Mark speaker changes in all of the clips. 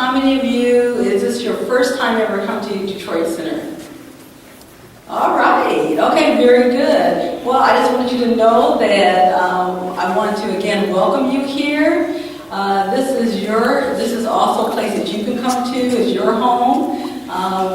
Speaker 1: how many of you, is this your first time ever come to Detroit Center? All right, okay, very good. Well, I just want you to know that I want to again welcome you here. This is also a place that you can come to. It's your home.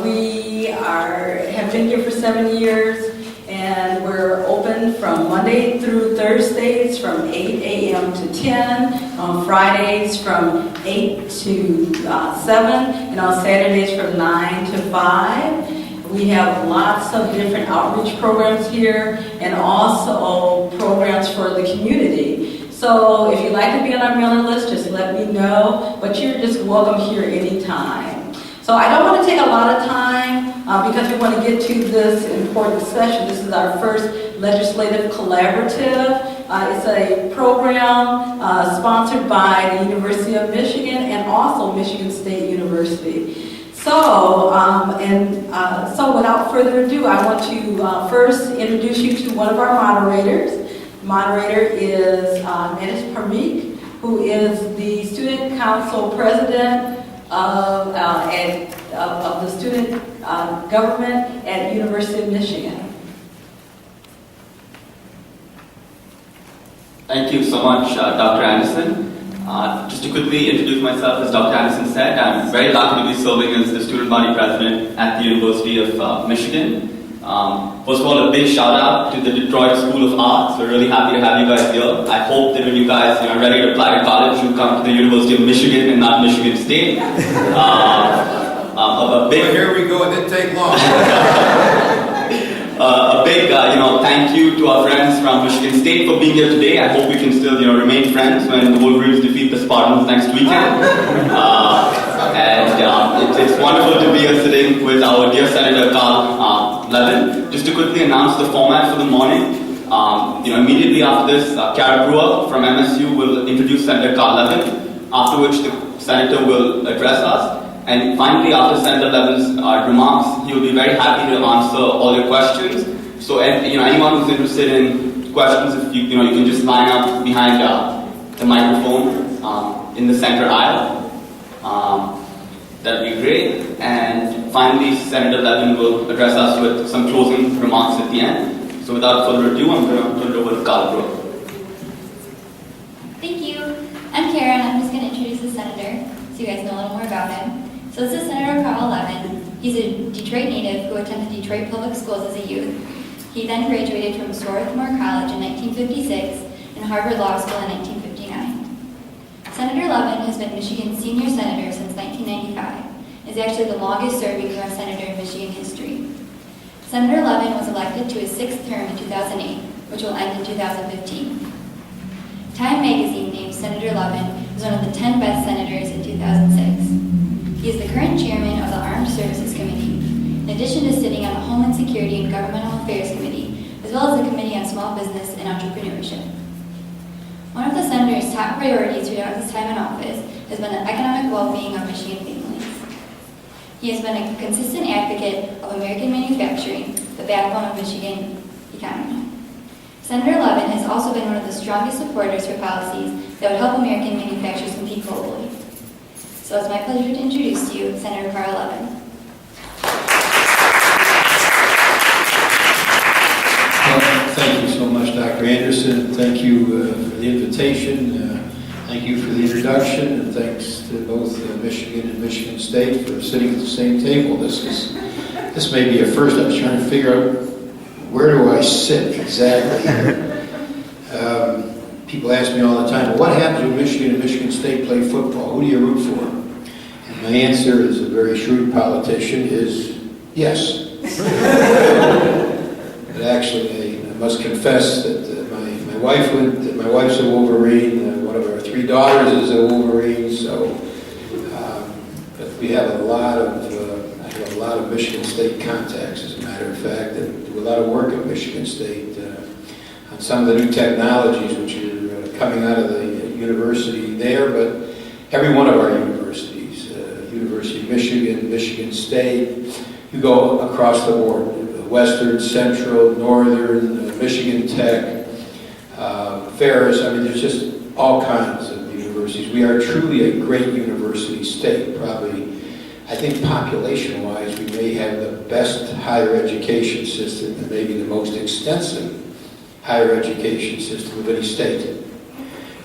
Speaker 1: We have been here for 7 years, and we're open from Monday through Thursdays from 8 a.m. to 10, on Fridays from 8 to 7, and on Saturdays from 9 to 5. We have lots of different outreach programs here and also programs for the community. So if you'd like to be on our mailing list, just let me know, but you're just welcome here anytime. So I don't want to take a lot of time because we want to get to this important session. This is our first legislative collaborative. It's a program sponsored by the University of Michigan and also Michigan State University. So without further ado, I want to first introduce you to one of our moderators. The moderator is Ms. Parmeek, who is the Student Council President of the Student Government at University of Michigan.
Speaker 2: Thank you so much, Dr. Anderson. Just to quickly introduce myself, as Dr. Anderson said, I'm very lucky to be serving as the student body president at the University of Michigan. First of all, a big shout out to the Detroit School of Arts. We're really happy to have you guys here. I hope that when you guys are ready to apply to college, you come to the University of Michigan and not Michigan State.
Speaker 3: Here we go, it didn't take long.
Speaker 2: A big thank you to our friends from Michigan State for being here today. I hope we can still remain friends when the Wolverines defeat the Spartans next weekend. It's wonderful to be here sitting with our dear Senator Carl Levin. Just to quickly announce the format for the morning. Immediately after this, Kara Brewer from MSU will introduce Senator Carl Levin, after which the Senator will address us. And finally, after Senator Levin's remarks, he will be very happy to answer all your questions. So, anyone who's interested in questions, if you can just line up behind the microphone in the center aisle. That'd be great. And finally, Senator Levin will address us with some closing remarks at the end. So, without further ado, I'm going to turn it over to Carl Brewer.
Speaker 4: Thank you. I'm Karen. I'm just going to introduce the senator so you guys know a little more about him. So this is Senator Carl Levin. He's a Detroit native who attended Detroit Public Schools as a youth. He then graduated from Swarthmore College in 1956 and Harvard Law School in 1959. Senator Levin has been Michigan's senior senator since 1995. Is actually the longest serving U.S. senator in Michigan history. Senator Levin was elected to his 6th term in 2008, which will end in 2015. Time magazine named Senator Levin as one of the 10 best senators in 2006. He is the current chairman of the Armed Services Committee, in addition to sitting on the Homeland Security and Governmental Affairs Committee, as well as the Committee on Small Business and Entrepreneurship. One of the senator's top priorities throughout his time in office has been the economic well-being of Michigan families. He has been a consistent advocate of American manufacturing, the backbone of Michigan economy. Senator Levin has also been one of the strongest supporters for policies that would help American manufacturers compete globally. So it's my pleasure to introduce to you Senator Carl Levin.
Speaker 5: Well, thank you so much, Dr. Anderson. Thank you for the invitation. Thank you for the introduction, and thanks to both Michigan and Michigan State for sitting at the same table. This may be a first. I was trying to figure out where do I sit exactly. People ask me all the time, well, what happens when Michigan and Michigan State play football? Who do you root for? And my answer, as a very shrewd politician, is yes. But actually, I must confess that my wife's a Wolverine. One of our 3 daughters is a Wolverine. So, but we have I have a lot of Michigan State contacts, as a matter of fact, and do a lot of work at Michigan State on some of the new technologies which are coming out of the university there, but every one of our universities, University of Michigan, Michigan State, you go across the board, Western, Central, Northern, Michigan Tech, Ferris, there's just all kinds of universities universities. We are truly a great university state. Probably, I think population-wise, we may have the best higher education system and maybe the most extensive higher education system of any state.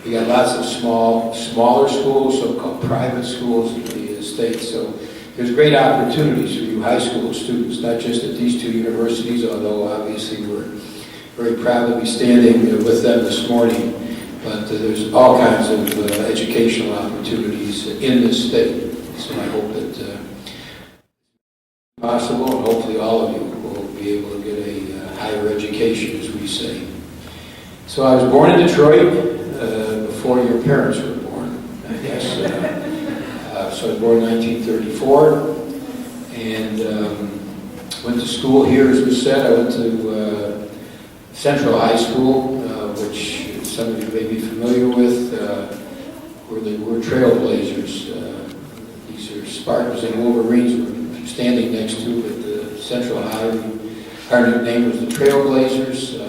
Speaker 5: We got lots of smaller schools, so-called private schools in the state. So there's great opportunities for you high school students, not just at these two universities, although obviously we're very proud to be standing with them this morning. But there's all kinds of educational opportunities in this state. So I hope that possible, and hopefully all of you will be able to get a higher education, as we say. So I was born in Detroit before your parents were born, I guess. So I was born in 1934, and went to school here, as was said. I went to Central High School, which some of you may be familiar with, where they were trailblazers. These are Spartans and Wolverines we're standing next to at the Central High. Our nickname was the Trailblazers.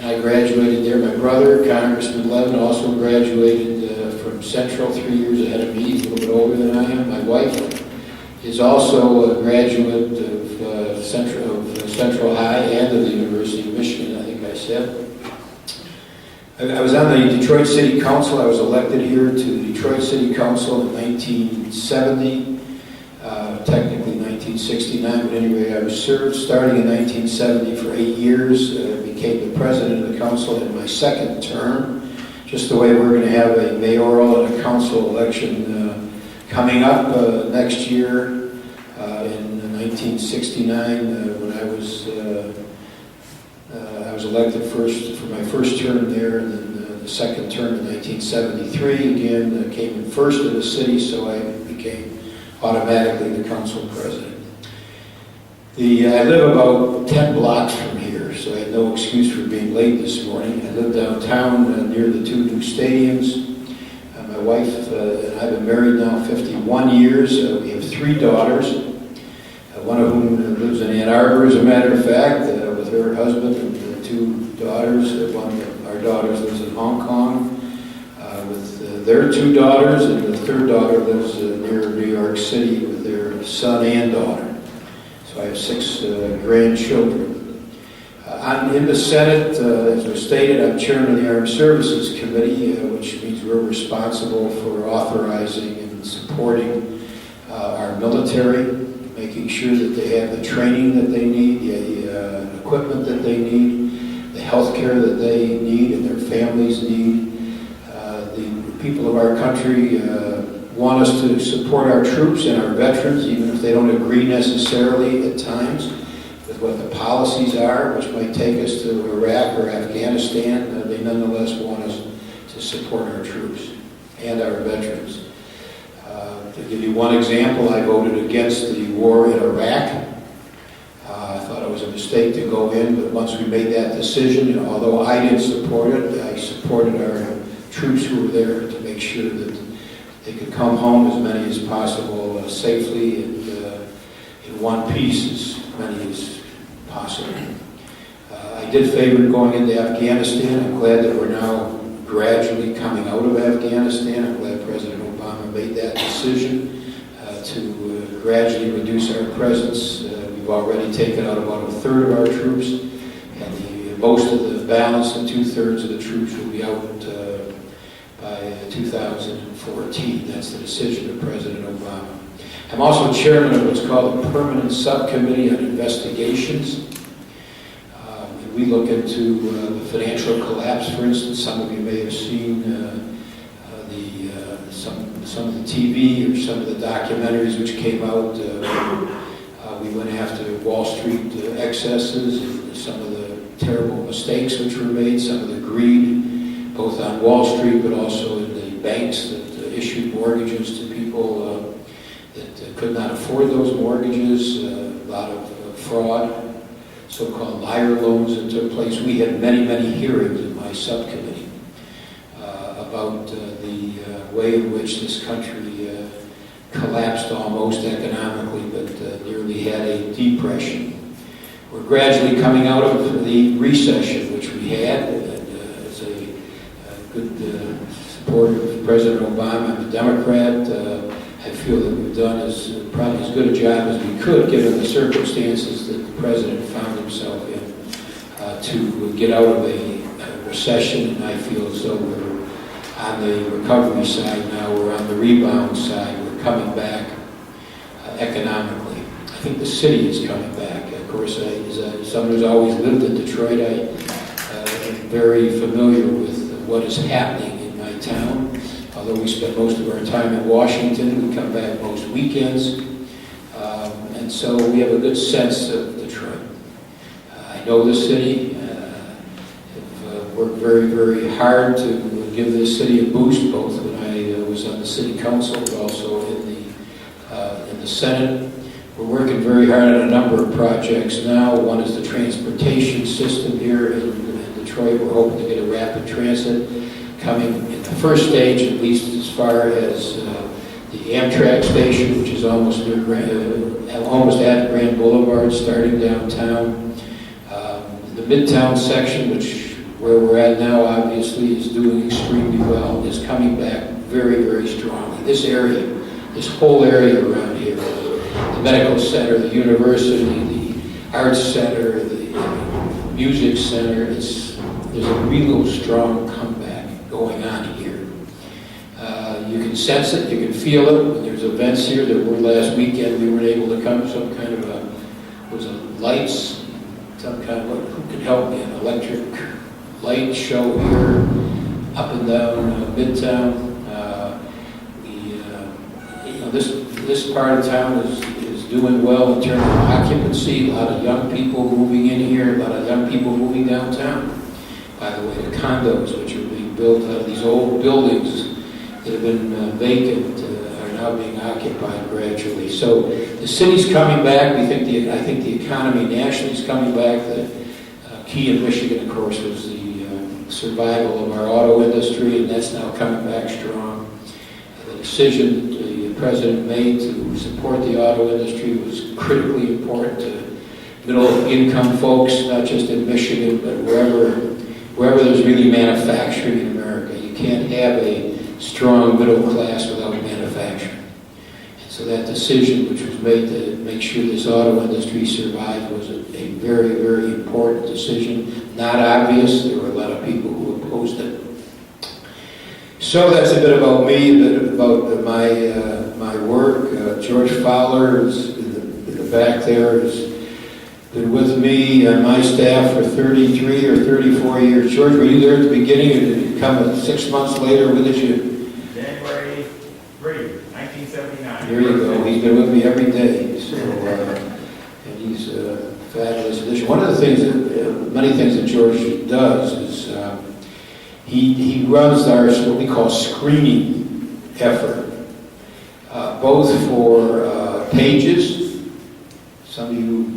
Speaker 5: And I graduated there. My brother, Congressman Levin, also graduated from Central 3 years ahead of me. He's a little bit older than I am. My wife is also a graduate of Central High and of the University of Michigan, I think I said. I was on the Detroit City Council. I was elected here to the Detroit City Council in 1970, technically 1969, but anyway, I was served starting in 1970 for 8 years. Became the president of the council in my second term, just the way we're going to have a mayoral and a council election coming up next year. In 1969, when I was elected first for my first term there, and then the second term in 1973 again came in first in the city, so I became automatically the council president. I live about 10 blocks from here, so I had no excuse for being late this morning. I live downtown near the two new stadiums. My wife and I have been married now 51 years. We have 3 daughters, one of whom lives in Ann Arbor, as a matter of fact, with her husband and 2 daughters. One of our daughters lives in Hong Kong with their 2 daughters, and the third daughter lives near New York City with their son and daughter. So I have 6 grandchildren. I'm in the Senate, as was stated. I'm chairman of the Armed Services Committee, which means we're responsible for authorizing and supporting our military, making sure that they have the training that they need, the equipment that they need, the health care that they need and their families need. The people of our country want us to support our troops and our veterans, even if they don't agree necessarily at times with what the policies are, which might take us to Iraq or Afghanistan. They nonetheless want us to support our troops and our veterans. To give you one example, I voted against the war in Iraq. I thought it was a mistake to go in, but once we made that decision, although I didn't support it, I supported our troops who were there to make sure that they could come home, as many as possible, safely and in one piece, as many as possible. I did favor going into Afghanistan. I'm glad that we're now gradually coming out of Afghanistan. I'm glad President Obama made that decision to gradually reduce our presence. We've already taken out about 1/3 of our troops, and most of the balance, the 2/3 of the troops, will be out by 2014. That's the decision of President Obama. I'm also chairman of what's called a permanent subcommittee on investigations. We look into the financial collapse, for instance. Some of you may have seen some of the TV or some of the documentaries which came out. We went after Wall Street excesses and some of the terrible mistakes which were made, some of the greed, both on Wall Street but also in the banks that issued mortgages to people that could not afford those mortgages, a lot of fraud, so-called liar loans that took place. We had many, many hearings in my subcommittee about the way in which this country collapsed almost economically, but nearly had a depression. We're gradually coming out of the recession which we had, and as a good supporter of President President Obama. I'm a Democrat. I feel that we've done probably as good a job as we could, given the circumstances that the President found himself in, to get out of a recession. And I feel as though we're on the recovery side now, we're on the rebound side, we're coming back economically. I think the city is coming back. Of course, as someone who's always lived in Detroit, I am very familiar with what is happening in my town. Although we spend most of our time in Washington, we come back most weekends. And so we have a good sense of Detroit. I know the city. Have worked very, very hard to give this city a boost, both when I was on the city council, but also in the Senate. We're working very hard on a number of projects now. One is the transportation system here in Detroit. We're hoping to get a rapid transit coming in the first stage, at least as far as the Amtrak station, which is almost at Grand Boulevard, starting downtown. The Midtown section, where we're at now, obviously, is doing extremely well, is coming back very, very strongly. This area, this whole area around here, the medical center, the university, the arts center, the music center, there's a real strong comeback going on here. You can sense it, you can feel it. When there's events here, there were last weekend, we weren't able to come, some kind of lights, some kind of, who could help me, an electric light show here, up and down Midtown. This part of town is doing well in terms of occupancy. A lot of young people moving in here, a lot of young people moving downtown. By the way, the condos which are being built out of these old buildings that have been vacant are now being occupied gradually. So the city's coming back. I think the economy nationally is coming back. The key in Michigan, of course, was the survival of our auto industry, and that's now coming back strong. The decision that the President made to support the auto industry was critically important to middle-income folks, not just in Michigan, but wherever there's really manufacturing in America. You can't have a strong middle class without manufacturing. And so that decision, which was made to make sure this auto industry survived, was a very, very important decision. Not obvious. There were a lot of people who opposed it. So that's a bit about me, a bit about my work. George Fowler is in the back there. Has been with me and my staff for 33 or 34 years. George, were you there at the beginning, or did you come 6 months later? When did you?
Speaker 6: January 3, 1979.
Speaker 5: Here you go. He's been with me every day. So, and he's a fabulous addition. One of the things many things that George does is he runs our what we call screening effort, both for pages. Some of you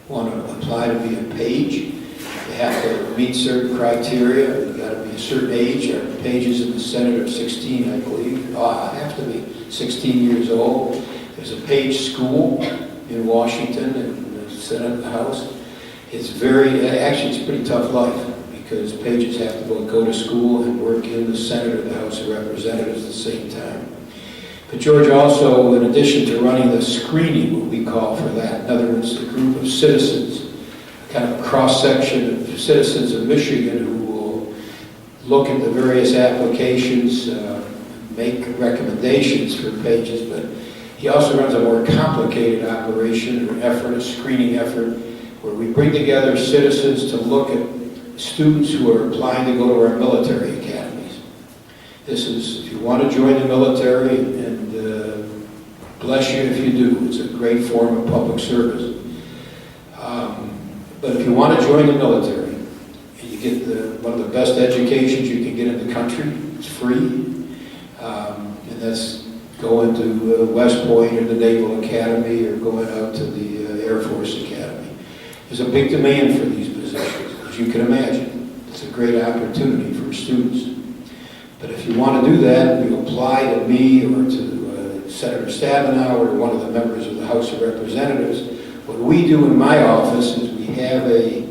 Speaker 5: want to apply to be a page. You have to meet certain criteria. You've got to be a certain age. Our pages in the Senate are 16, I believe. I have to be 16 years old. There's a page school in Washington, in the Senate and the House. It's it's a pretty tough life, because pages have to go to school and work in the Senate or the House of Representatives at the same time. But George also, in addition to running the screening, what we call for that, in other words, a group of citizens, kind of a cross-section of citizens of Michigan who will look at the various applications, make recommendations for pages, but he also runs a more complicated operation or effort, a screening effort, where we bring together citizens to look at students who are applying to go to our military academies. This is, if you want to join the military, and bless you if you do, it's a great form of public service. But if you want to join the military, and you get one of the best educations you can get in the country, it's free, and that's going to West Point or the Naval Academy or going out to the Air Force Academy. There's a big demand for these positions, as you can imagine. It's a great opportunity for students. But if you want to do that, you apply to me or to Senator Stabenow or one of the members of the House of Representatives. What we do in my office is we have a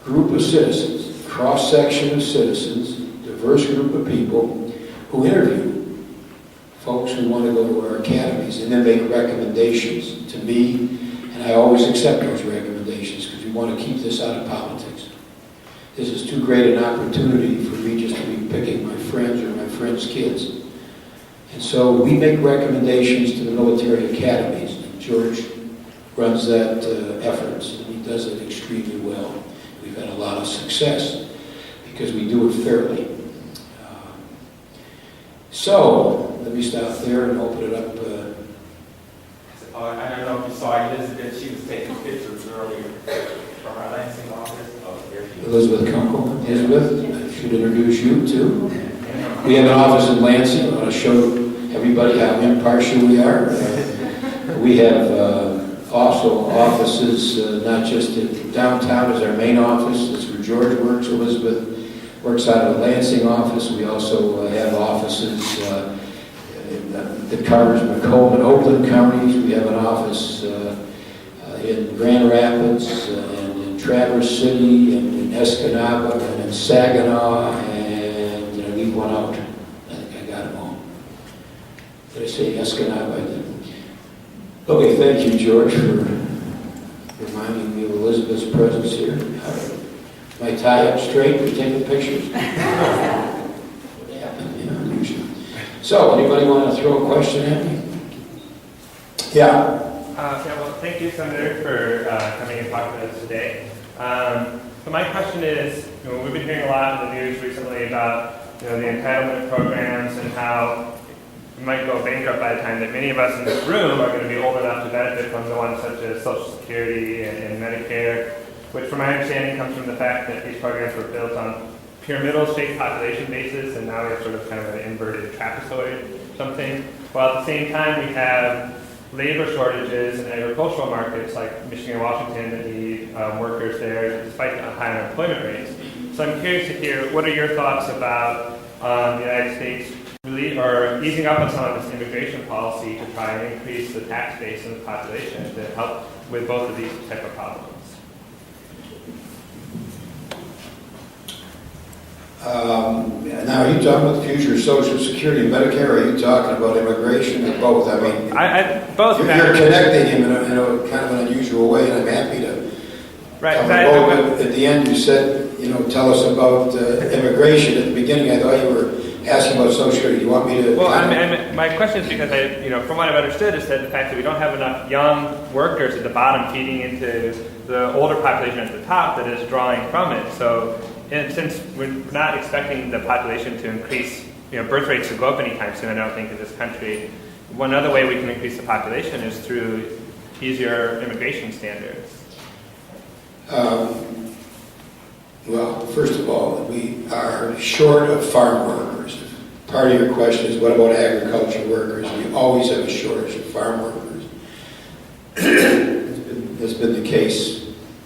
Speaker 5: group of citizens, cross-section of citizens, diverse group of people who interview folks who want to go to our academies and then make recommendations to me, and I always accept those recommendations because we want to keep this out of politics. This is too great an opportunity for me just to be picking my friends or my friends' kids. And so we make recommendations to the military academies. George runs that effort, and he does it extremely well. We've had a lot of success because we do it fairly. So, let me stop there and open it up.
Speaker 6: I don't know if you saw Elizabeth, she was taking pictures earlier from our Lansing office. Oh, there she is.
Speaker 5: Elizabeth Kunkel. Elizabeth, I should introduce you too. We have an office in Lansing. I want to show everybody how impartial we are. We have also offices, not just in downtown as our main office. That's where George works. Elizabeth works out of the Lansing office. We also have offices that covers Macomb and Oakland counties. We have an office in Grand Rapids and in Traverse City and in Escanaba and in Saginaw, and did I leave one out? I think I got them all. Did I say Escanaba? I did. Okay, thank you, George, for reminding me of Elizabeth's presence here. My tie up straight, we taking pictures. What happened? Yeah, usually. So, anybody want to throw a question at me? Yeah.
Speaker 7: Well, thank you, Senator, for coming and talking to us today. So my question is, we've been hearing a lot in the news recently about, the entitlement programs and how we might go bankrupt by the time that many of us in this room are going to be old enough to benefit from the ones such as Social Security and Medicare, which from my understanding comes from the fact that these programs were built on pyramidal-shaped population basis, and now we have sort of kind of an inverted trapezoid something. While at the same time we have labor shortages in agricultural markets like Michigan and Washington that need workers there despite the high unemployment rates. So I'm curious to hear, what are your thoughts about the United States really, or easing up on some of this immigration policy to try and increase the tax base in the population to help with both of these type of problems?
Speaker 5: Now, are you talking about the future of Social Security and Medicare, or are you talking about immigration, or both? I mean,
Speaker 7: both.
Speaker 5: You're connecting him in a kind of an unusual way, and I'm happy to.
Speaker 7: Right.
Speaker 5: But at the end, you said, tell us about immigration. At the beginning, I thought you were asking about Social Security. You want me to?
Speaker 7: Well, my question is because from what I've understood, is that the fact that we don't have enough young workers at the bottom feeding into the older population at the top that is drawing from it. So, since we're not expecting the population to increase, birth rates to go up anytime soon, I don't think in this country. One other way we can increase the population is through easier immigration standards.
Speaker 5: Well, first of all, we are short of farm workers. Part of your question is, what about agriculture workers? We always have a shortage of farm workers. It's been the case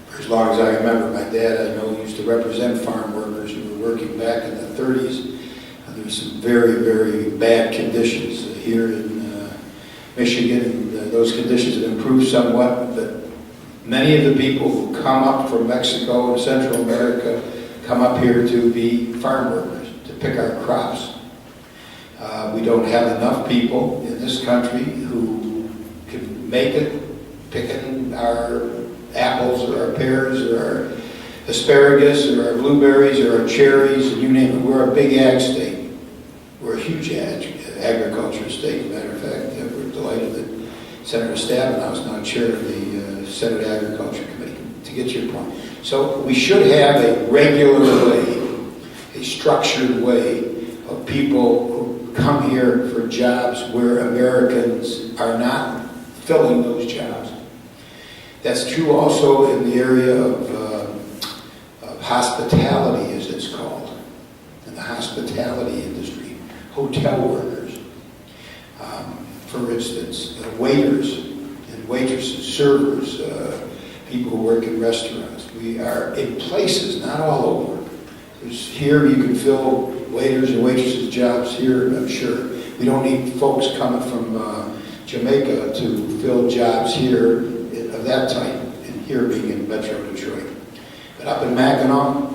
Speaker 5: for as long as I remember. My dad, I know, used to represent farm workers who were working back in the 30s. There were some very, very bad conditions here in Michigan, and those conditions have improved somewhat, but many of the people who come up from Mexico and Central America come up here to be farm workers, to pick our crops. We don't have enough people in this country who can make it picking our apples or our pears or our asparagus or our blueberries or our cherries, and you name it. We're a big ag state. We're a huge agriculture state. As a matter of fact, we're delighted that Senator Stabenow is now chair of the Senate Agriculture Committee, to get your point. So we should have a regular way, a structured way of people who come here for jobs where Americans are not filling those jobs. That's true also in the area of hospitality, as it's called, in the hospitality industry, hotel workers, for instance, waiters and waitresses, servers, people who work in restaurants. We are in places, not all over. Here you can fill waiters and waitresses jobs here, I'm sure. We don't need folks coming from Jamaica to fill jobs here of that type, and here being in Metro Detroit. But up in Mackinac,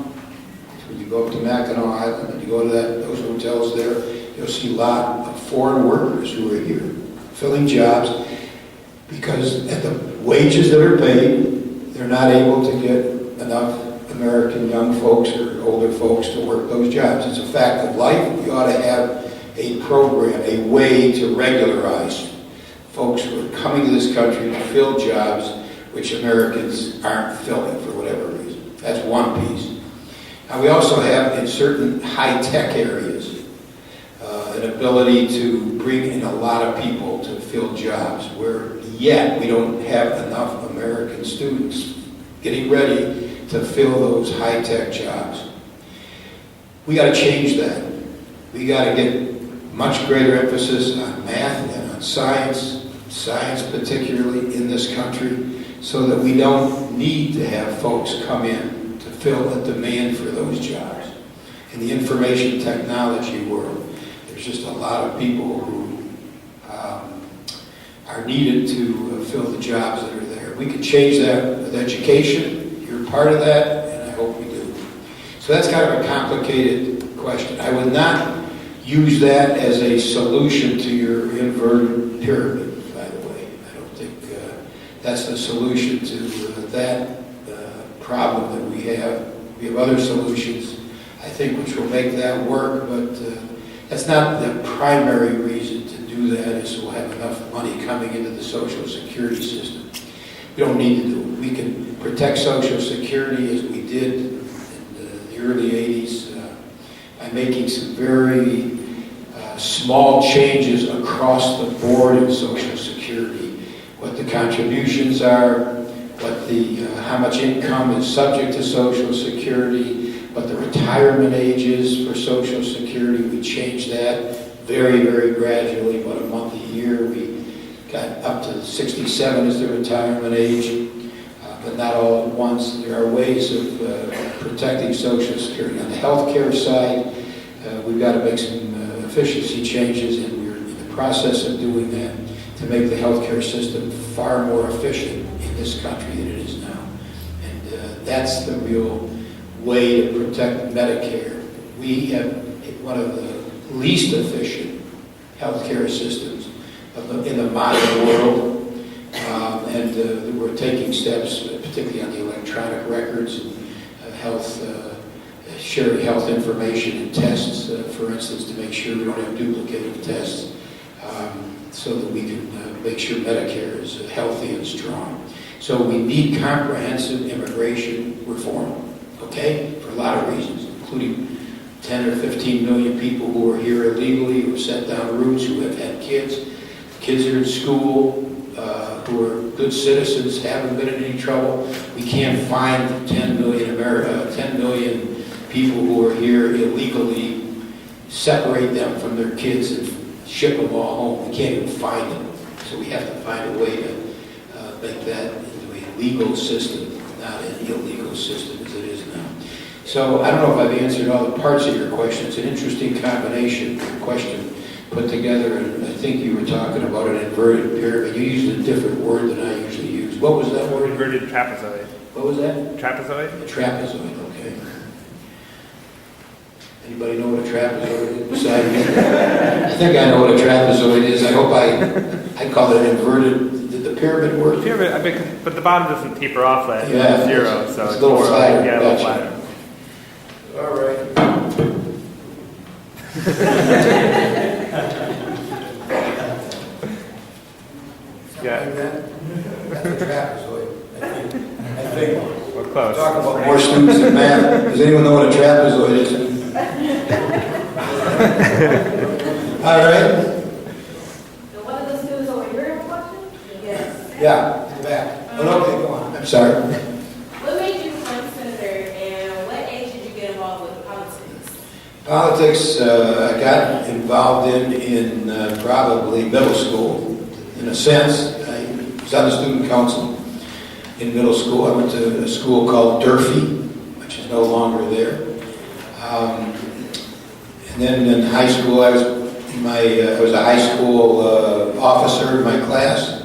Speaker 5: When you go up to Mackinac Island and you go to those hotels there, you'll see a lot of foreign workers who are here filling jobs because at the wages that are paid, they're not able to get enough American young folks or older folks to work those jobs. It's a fact of life. We ought to have a program, a way to regularize folks who are coming to this country to fill jobs which Americans aren't filling for whatever reason. That's one piece. Now we also have in certain high-tech areas an ability to bring in a lot of people to fill jobs where yet we don't have enough American students getting ready to fill those high-tech jobs. We got to change that. We got to get much greater emphasis on math and on science particularly in this country, so that we don't need to have folks come in to fill the demand for those jobs. In the information technology world, there's just a lot of people who are needed to fill the jobs that are there. We can change that with education. You're part of that, and I hope we do. So that's kind of a complicated question. I would not use that as a solution to your inverted pyramid, by the way. I don't think that's the solution to that problem that we have. We have other solutions, I think, which will make that work, but that's not the primary reason to do that, is so we'll have enough money coming into the Social Security system. We don't need to do it. We can protect Social Security as we did in the early 80s by making some very small changes across the board in Social Security. What the contributions are, what the how much income is subject to Social Security, what the retirement age is for Social Security. We changed that very, very gradually, about a month a year. We got up to 67 as the retirement age, but not all at once. There are ways of protecting Social Security. On the health care side, we've got to make some efficiency changes, and we're in the process of doing that to make the healthcare system far more efficient in this country than it is now. And that's the real way to protect Medicare. We have one of the least efficient healthcare systems in the modern world, and we're taking steps, particularly on the electronic records and sharing health information and tests, for instance, to make sure we don't have duplicative tests, so that we can make sure Medicare is healthy and strong. So we need comprehensive immigration reform, okay, for a lot of reasons, including 10 or 15 million people who are here illegally, who have set down roots, who have had kids. Kids are in school, who are good citizens, haven't been in any trouble. We can't find 10 million people who are here illegally, separate them from their kids and ship them all home. We can't even find them. So we have to find a way to make that into a legal system, not an illegal system as it is now. So I don't know if I've answered all the parts of your question. It's an interesting combination question put together, and I think you were talking about an inverted pyramid. You used a different word than I usually use. What was that word?
Speaker 7: Inverted trapezoid.
Speaker 5: What was that?
Speaker 7: Trapezoid?
Speaker 5: A trapezoid, okay. Anybody know what a trapezoid is beside me? I think I know what a trapezoid is. I hope I call it an inverted. Did the pyramid work?
Speaker 7: Pyramid, but the bottom doesn't taper off at
Speaker 5: Yeah,
Speaker 7: zero, so
Speaker 5: it's a little flatter.
Speaker 7: Yeah, a little
Speaker 5: Gotcha.
Speaker 7: flatter.
Speaker 5: All right.
Speaker 7: Yeah.
Speaker 5: That's a trapezoid. I think.
Speaker 7: We're close.
Speaker 5: Talk about more students in math. Does anyone know what a trapezoid is? All right.
Speaker 8: Now, one of the students over here have a question? Yes.
Speaker 5: Yeah, in the back. Oh, no, okay, go on. I'm sorry.
Speaker 8: What made you become senator, and what age did you get involved with politics?
Speaker 5: Politics, I got involved in probably middle school. In a sense, I was on the student council in middle school. I went to a school called Durfee, which is no longer there. And then in high school, I was a high school officer in my class.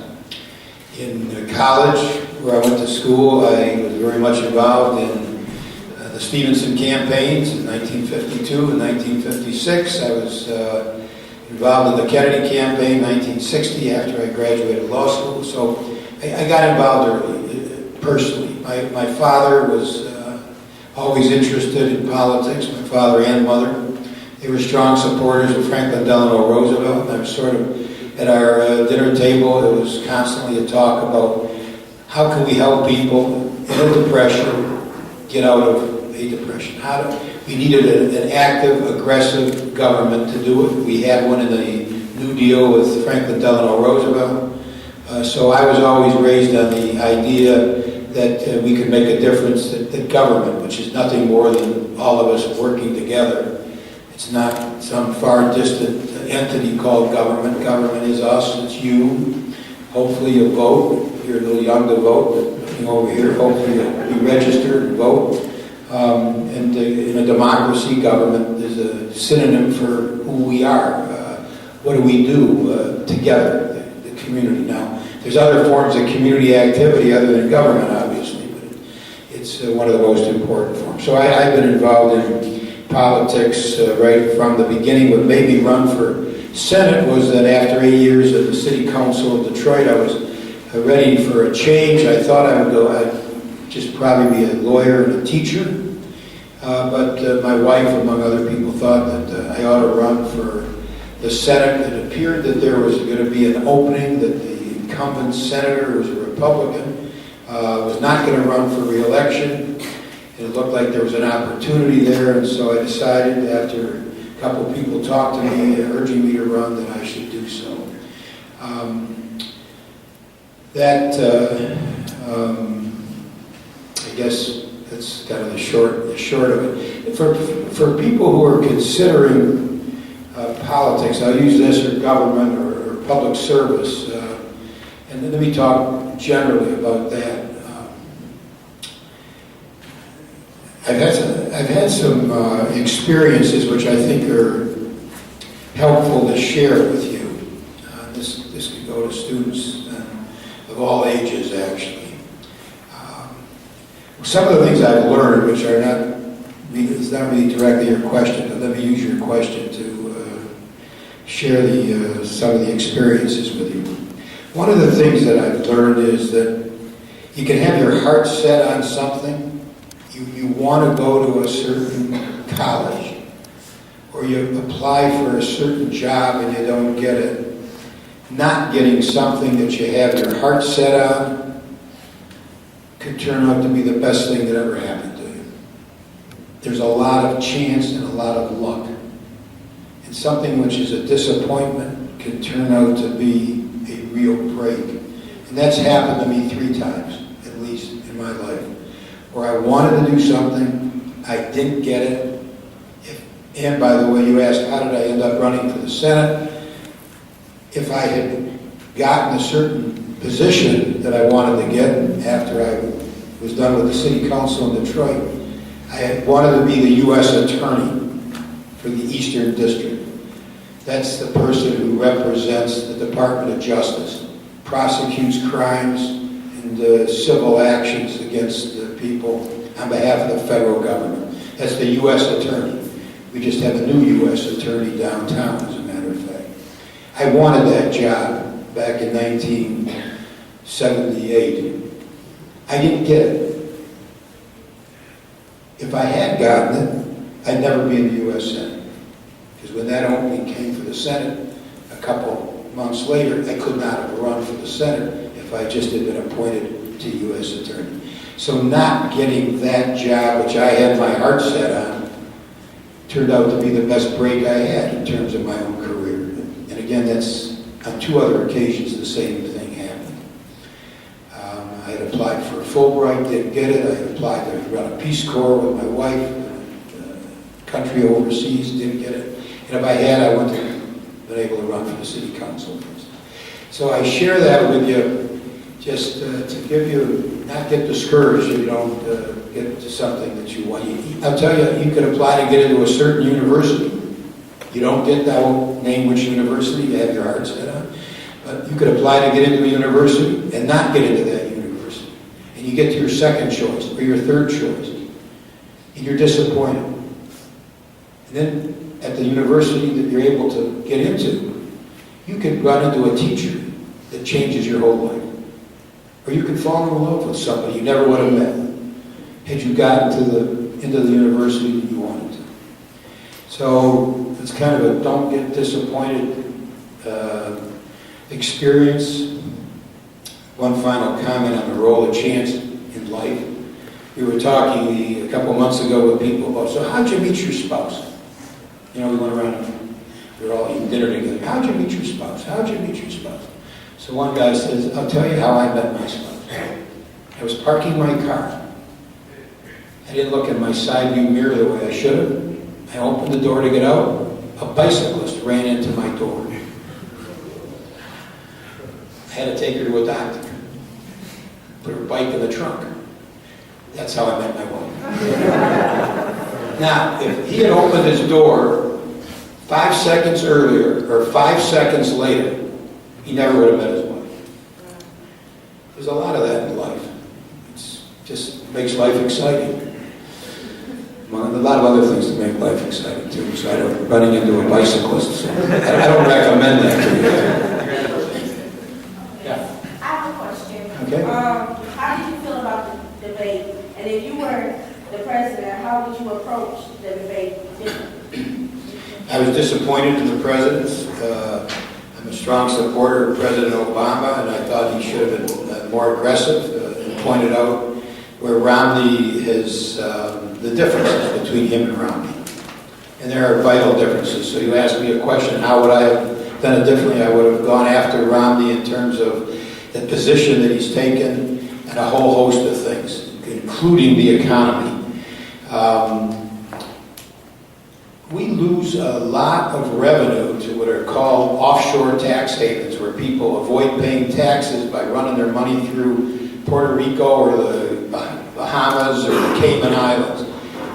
Speaker 5: In college, where I went to school, I was very much involved in the Stevenson campaigns in 1952 and 1956. I was involved in the Kennedy campaign in 1960 after I graduated law school. So I got involved early, personally. My father was always interested in politics, my father and mother. They were strong supporters of Franklin Delano Roosevelt. And I was sort of, at our dinner table, there was constantly a talk about how can we help people in a depression get out of a depression. We needed an active, aggressive government to do it. We had one in the New Deal with Franklin Delano Roosevelt. So I was always raised on the idea that we could make a difference, that government, which is nothing more than all of us working together. It's not some far distant entity called government. Government is us, it's you. Hopefully you vote. You're a little young to vote, but looking over here, hopefully you'll be registered and vote. And in a democracy, government is a synonym for who we are. What do we do together, the community? Now, there's other forms of community activity other than government, obviously, but it's one of the most important forms. So I've been involved in politics right from the beginning. What made me run for Senate was that after 8 years at the City Council of Detroit, I was ready for a change. I thought I'd just probably be a lawyer and a teacher. But my wife, among other people, thought that I ought to run for the Senate. It appeared that there was going to be an opening, that the incumbent senator, who was a Republican, was not going to run for re-election. It looked like there was an opportunity there, and so I decided, after a couple of people talked to me, urging me to run, that I should do so. I guess that's kind of the short of it. For people who are considering politics, I'll use this, or government, or public service, and let me talk generally about that. I've had some experiences which I think are helpful to share with you. This could go to students of all ages, actually. Some of the things I've learned, which are it's not really directly your question, but let me use your question to share some of the experiences with you. One of the things that I've learned is that you can have your heart set on something. You want to go to a certain college, or you apply for a certain job and you don't get it. Not getting something that you have your heart set on could turn out to be the best thing that ever happened to you. There's a lot of chance and a lot of luck. And something which is a disappointment can turn out to be a real break. And that's happened to me 3 times, at least, in my life, where I wanted to do something, I didn't get it. And by the way, you asked, how did I end up running for the Senate? If I had gotten a certain position that I wanted to get after I was done with the City Council in Detroit, I had wanted to be the U.S. Attorney for the Eastern District. That's the person who represents the Department of Justice, prosecutes crimes and civil actions against people on behalf of the federal government. That's the U.S. Attorney. We just have a new U.S. Attorney downtown, as a matter of fact. I wanted that job back in 1978. I didn't get it. If I had gotten it, I'd never be in the U.S. Senate. Because when that opening came for the Senate, a couple months later, I could not have run for the Senate if I just had been appointed to U.S. Attorney. So not getting that job, which I had my heart set on, turned out to be the best break I had in terms of my own career. And again, that's on 2 other occasions the same thing happened. I had applied for Fulbright, didn't get it. I had applied to run a Peace Corps with my wife, in a country overseas, didn't get it. And if I had, I wouldn't have been able to run for the City Council. So I share that with you just to give you, not get discouraged if you don't get to something that you want. I'll tell you, you could apply to get into a certain university. You don't get that, I won't name which university you have your heart set on, but you could apply to get into a university and not get into that university. And you get to your second choice or your third choice. and you're disappointed. And then at the university that you're able to get into, you could run into a teacher that changes your whole life. Or you could fall in love with somebody you never would have met had you gotten into the university that you wanted to. So it's kind of a don't get disappointed experience. One final comment on the role of chance in life. We were talking a couple months ago with people about, so how'd you meet your spouse? You know, we went around and we were all eating dinner together. How'd you meet your spouse? How'd you meet your spouse? So one guy says, I'll tell you how I met my spouse. I was parking my car. I didn't look in my side view mirror the way I should have. I opened the door to get out. A bicyclist ran into my door. I had to take her to a doctor. Put her bike in the trunk. That's how I met my wife. Now, if he had opened his door 5 seconds earlier or 5 seconds later, he never would have met his wife. There's a lot of that in life. It just makes life exciting. Well, a lot of other things to make life exciting too, besides running into a bicyclist. So I don't recommend that to you. Yeah.
Speaker 8: I have a question.
Speaker 5: Okay.
Speaker 8: How did you feel about the debate? And if you were the president, how would you approach the debate differently?
Speaker 5: I was disappointed in the president. I'm a strong supporter of President Obama, and I thought he should have been more aggressive and pointed out where Romney has the differences between him and Romney. And there are vital differences. So you asked me a question, how would I have done it differently? I would have gone after Romney in terms of the position that he's taken and a whole host of things, including the economy. We lose a lot of revenue to what are called offshore tax havens, where people avoid paying taxes by running their money through Puerto Rico or the Bahamas or the Cayman Islands.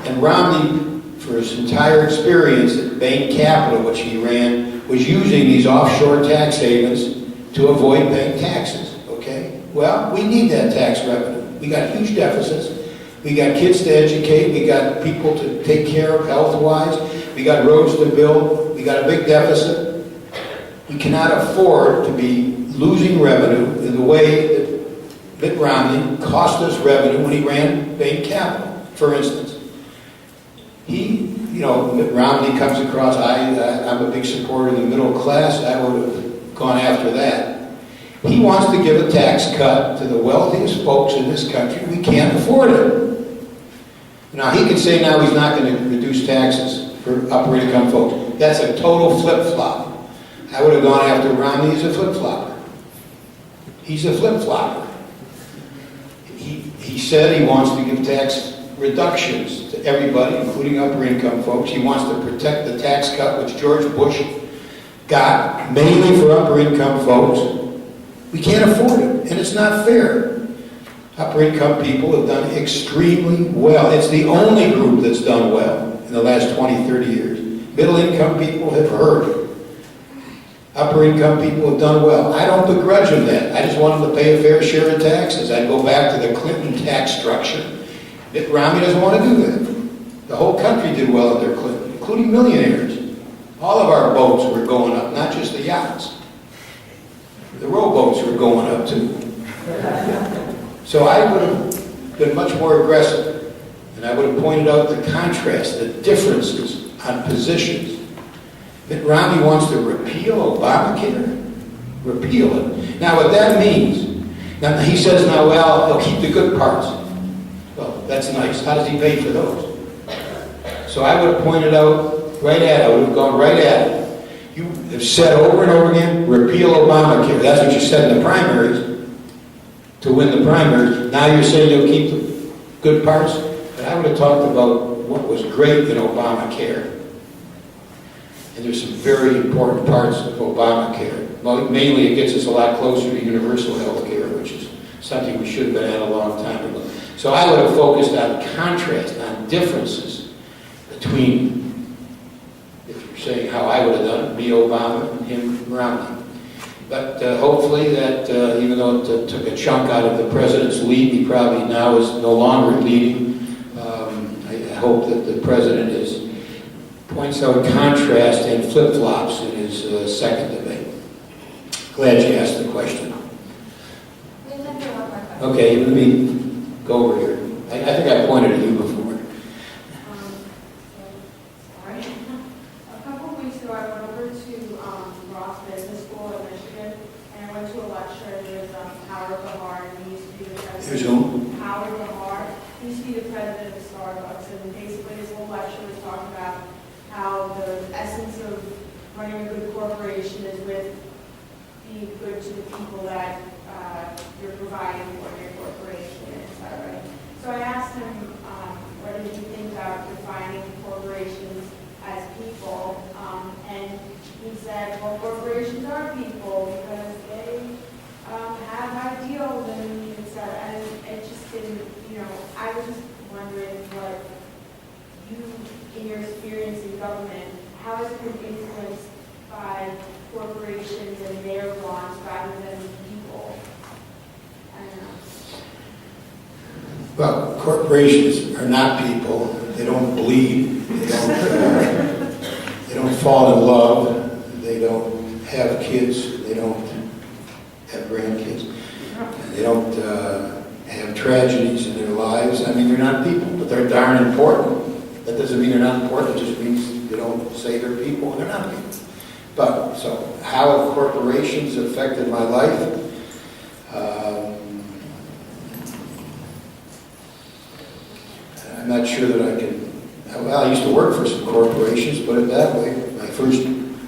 Speaker 5: And Romney, for his entire experience at Bain Capital, which he ran, was using these offshore tax havens to avoid paying taxes, okay? Well, we need that tax revenue. We got huge deficits. We got kids to educate. We got people to take care of health-wise. We got roads to build. We got a big deficit. We cannot afford to be losing revenue in the way that Mitt Romney cost us revenue when he ran Bain Capital, for instance. Mitt Romney comes across, I'm a big supporter of the middle class. I would have gone after that. He wants to give a tax cut to the wealthiest folks in this country. We can't afford it. Now, he could say now he's not going to reduce taxes for upper income folks. That's a total flip-flop. I would have gone after Romney as a flip-flopper. He's a flip-flopper. He said he wants to give tax reductions to everybody, including upper income folks. He wants to protect the tax cut, which George Bush got, mainly for upper income folks. We can't afford it, and it's not fair. Upper income people have done extremely well. It's the only group that's done well in the last 20, 30 years. Middle income people have hurt. Upper income people have done well. I don't begrudge them that. I just want them to pay a fair share of taxes. I go back to the Clinton tax structure. Mitt Romney doesn't want to do that. The whole country did well under Clinton, including millionaires. All of our boats were going up, not just the yachts. The rowboats were going up too. So I would have been much more aggressive, and I would have pointed out the contrast, the differences on positions. Mitt Romney wants to repeal Obamacare. Repeal it. Now what that means, now he says now, well, he'll keep the good parts. Well, that's nice. How does he pay for those? So I would have pointed out right at it. I would have gone right at it. You have said over and over again, repeal Obamacare. That's what you said in the primaries to win the primaries. Now you're saying you'll keep the good parts? But I would have talked about what was great in Obamacare. And there's some very important parts of Obamacare. Well, mainly it gets us a lot closer to universal health care, which is something we should have been at a long time ago. So I would have focused on contrast, on differences between, if you're saying how I would have done it, me, Obama, and him, Romney. But hopefully that, even though it took a chunk out of the president's lead, he probably now is no longer leading. hope that the president points out contrast and flip-flops in his second debate. Glad you asked the question.
Speaker 4: We have time for one more question.
Speaker 5: Okay, let me go over here. I think I pointed at you before.
Speaker 8: Sorry. A couple of weeks ago, I went over to Ross Business School in Michigan, and I went to a lecture. There was Howard Bahar, and he used to be the president.
Speaker 5: Here's who?
Speaker 8: Howard Bahar. He used to be the president of Starbucks, and basically his whole lecture was talking about how the essence of running a good corporation is with being good to the people that you're providing for your corporation. Is that right? So I asked him, what did he think about defining corporations as people? And he said, well, corporations are people because they have ideals and etc. And it just didn't, I was just wondering what you, in your experience in government, how has it been influenced by corporations and their wants rather than people? I don't know.
Speaker 5: Well, corporations are not people. They don't bleed. They don't fall in love. They don't have kids. They don't have grandkids. They don't have tragedies in their lives. I mean, they're not people, but they're darn important. That doesn't mean they're not important. It just means they don't say they're people, and they're not people. But, so, how have corporations affected my life? I'm not sure that I can. Well, I used to work for some corporations, put it that way.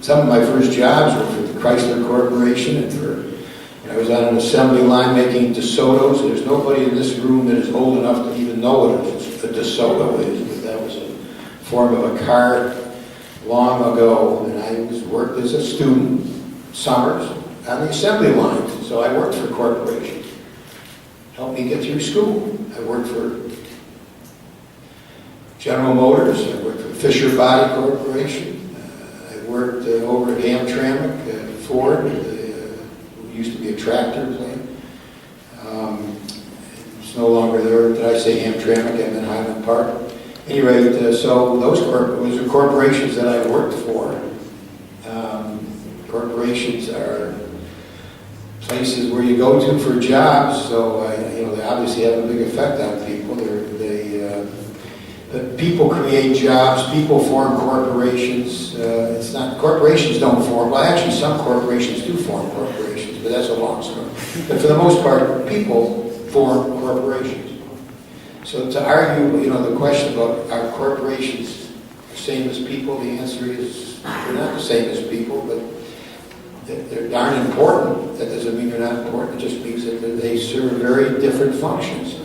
Speaker 5: Some of my first jobs were for the Chrysler Corporation, and I was on an assembly line making DeSotos. There's nobody in this room that is old enough to even know what a DeSoto is, but that was a form of a car long ago, and I worked as a student, summers, on the assembly line. So I worked for corporations. Helped me get through school. I worked for General Motors. I worked for Fisher Body Corporation. I worked over at Hamtramck, Ford, who used to be a tractor plant. It's no longer there. Did I say Hamtramck? I'm in Highland Park. At any rate, so those are corporations that I worked for. Corporations are places where you go to for jobs, so they obviously have a big effect on people. But people create jobs, people form corporations. It's not corporations don't form. Well, actually, some corporations do form corporations, but that's a long story. But for the most part, people form corporations. So to argue, the question about are corporations the same as people, the answer is they're not the same as people, but they're darn important. That doesn't mean they're not important. It just means that they serve very different functions.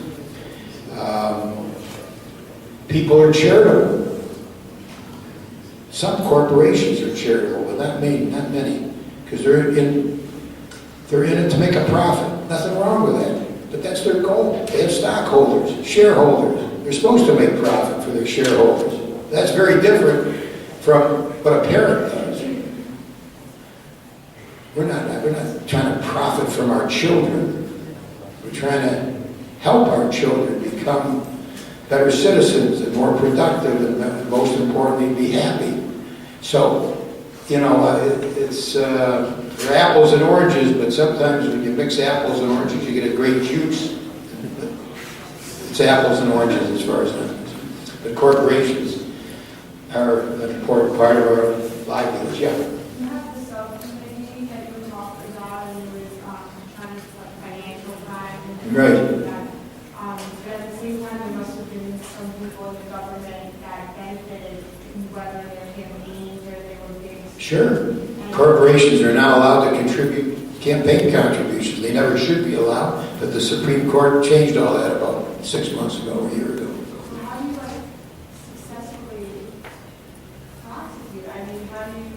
Speaker 5: People are charitable. Some corporations are charitable, but not many, because they're in it to make a profit. Nothing wrong with that, but that's their goal. They have stockholders, shareholders. They're supposed to make profit for their shareholders. That's very different from what a parent does. We're not trying to profit from our children. We're trying to help our children become better citizens and more productive, and most importantly, be happy. So, it's they're apples and oranges, but sometimes when you mix apples and oranges, you get a great juice. It's apples and oranges as far as I'm concerned. But corporations are an important part of our livelihoods. Yeah.
Speaker 8: You have this committee that you were talking about, and you were trying to financial crime and
Speaker 5: Right.
Speaker 8: things like that. But at the same time, there must have been some people in the government that benefited, whether their campaigns or they were big.
Speaker 5: Sure. Corporations are now allowed to contribute campaign contributions. They never should be allowed, but the Supreme Court changed all that about 6 months ago, a year ago.
Speaker 8: So how do you successfully prosecute? I mean, how do you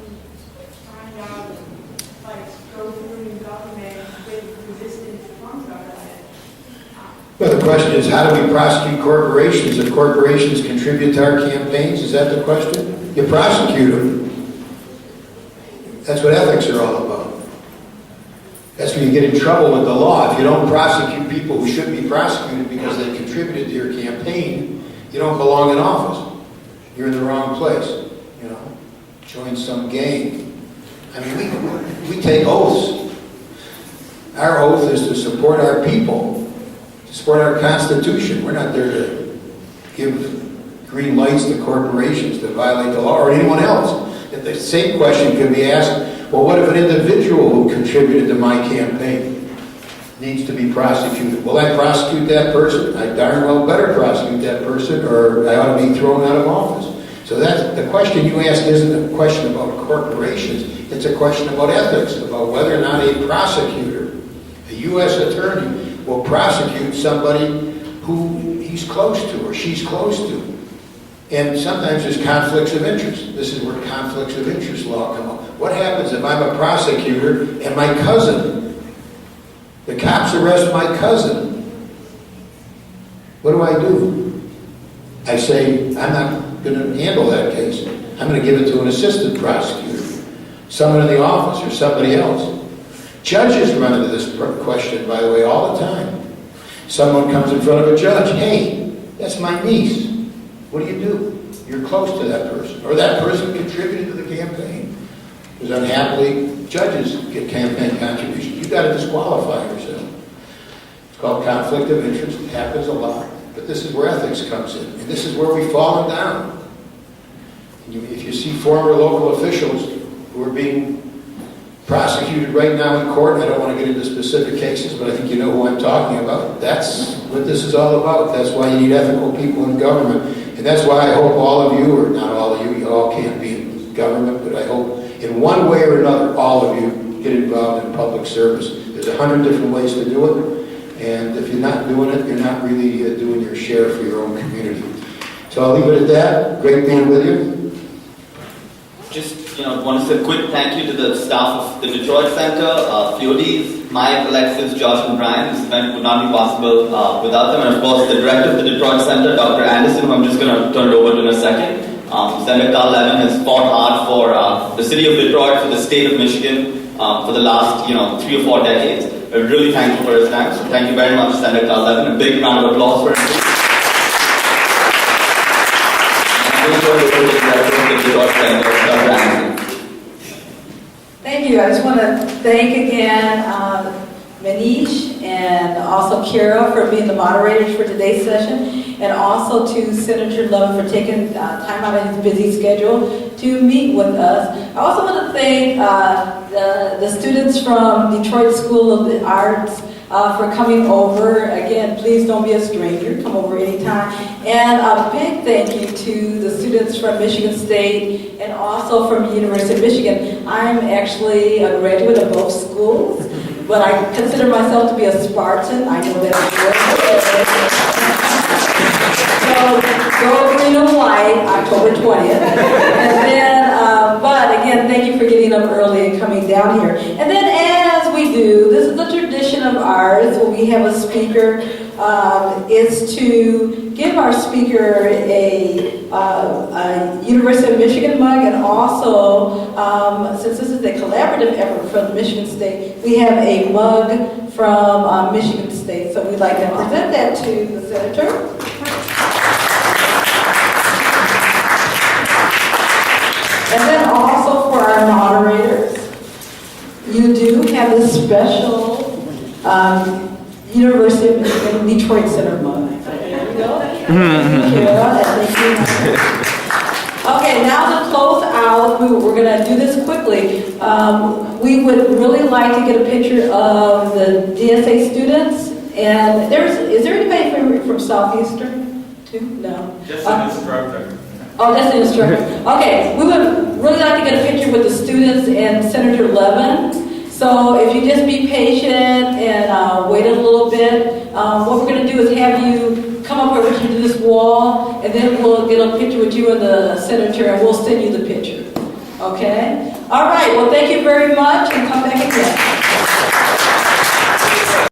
Speaker 8: find out, go through the government with resistance from government?
Speaker 5: Well, the question is, how do we prosecute corporations? If corporations contribute to our campaigns, is that the question? You prosecute them. That's what ethics are all about. That's when you get in trouble with the law. If you don't prosecute people who should be prosecuted because they contributed to your campaign, You don't belong in office. You're in the wrong place, you know. Join some gang. I mean, we take oaths. Our oath is to support our people, to support our Constitution. We're not there to give green lights to corporations that violate the law or anyone else. And the same question could be asked, well, what if an individual who contributed to my campaign needs to be prosecuted? Will I prosecute that person? I darn well better prosecute that person, or I ought to be thrown out of office. So that's the question you ask isn't a question about corporations. It's a question about ethics, about whether or not a prosecutor, a U.S. attorney, will prosecute somebody who he's close to or she's close to. And sometimes there's conflicts of interest. This is where conflicts of interest law come up. What happens if I'm a prosecutor and my cousin, the cops arrest my cousin? What do? I say, I'm not going to handle that case. I'm going to give it to an assistant prosecutor, someone in the office or somebody else. Judges run into this question, by the way, all the time. Someone comes in front of a judge, hey, that's my niece. What do? You're close to that person. Or that person contributed to the campaign. Because unhappily, judges get campaign contributions. You've got to disqualify yourself. It's called conflict of interest. It happens a lot. But this is where ethics comes in. And this is where we've fallen down. If you see former local officials who are being prosecuted right now in court, I don't want to get into specific cases, but I think you know who I'm talking about. That's what this is all about. That's why you need ethical people in government. And that's why I hope all of you, or not all of you, you all can't be in government, but I hope in one way or another, all of you get involved in public service. There's 100 different ways to do it. And if you're not doing it, you're not really doing your share for your own community. So I'll leave it at that. Great being with you.
Speaker 2: Just want to say a quick thank you to the staff of the Detroit Center, Fiodis, Mike, Alexis, Josh, and Brian. This event would not be possible without them. And of course, the director of the Detroit Center, Dr. Anderson, who I'm just going to turn it over to in a second. Senator Carl Levin has fought hard for the city of Detroit, for the state of Michigan, for the last 3 or 4 decades. We're really thankful for his time. So thank you very much, Senator Carl Levin. A big round of applause for him.
Speaker 1: Thank you. I just want to thank again Manish and also Kira for being the moderators for today's session, and also to Senator Levin for taking time out of his busy schedule to meet with us. I also want to thank the students from Detroit School of the Arts for coming over. Again, please don't be a stranger. Come over anytime. And a big thank you to the students from Michigan State and also from the University of Michigan. I'm actually a graduate of both schools, but I consider myself to be a Spartan. I know that So, go green and white, October 20th. And then, but again, thank you for getting up early and coming down here. And then as we do, this is the tradition of ours, when we have a speaker, is to give our speaker a University of Michigan mug, and also, since this is a collaborative effort from Michigan State, we have a mug from Michigan State. So we'd like to present that to the senator. And then also for our moderators, you do have a special University of Michigan Detroit Center mug. So here we go. Thank you. Okay, now to close out, we're going to do this quickly. We would really like to get a picture of the DSA students. And is there anybody from Southeastern too? No.
Speaker 6: Just an instructor.
Speaker 1: Oh, that's the instructor. Okay, we would really like to get a picture with the students and Senator Levin. So if you just be patient and wait a little bit, what we're going to do is have you come up over to this wall, and then we'll get a picture with you and the senator, and we'll send you the picture. Okay? All right, well, thank you very much, and come back again.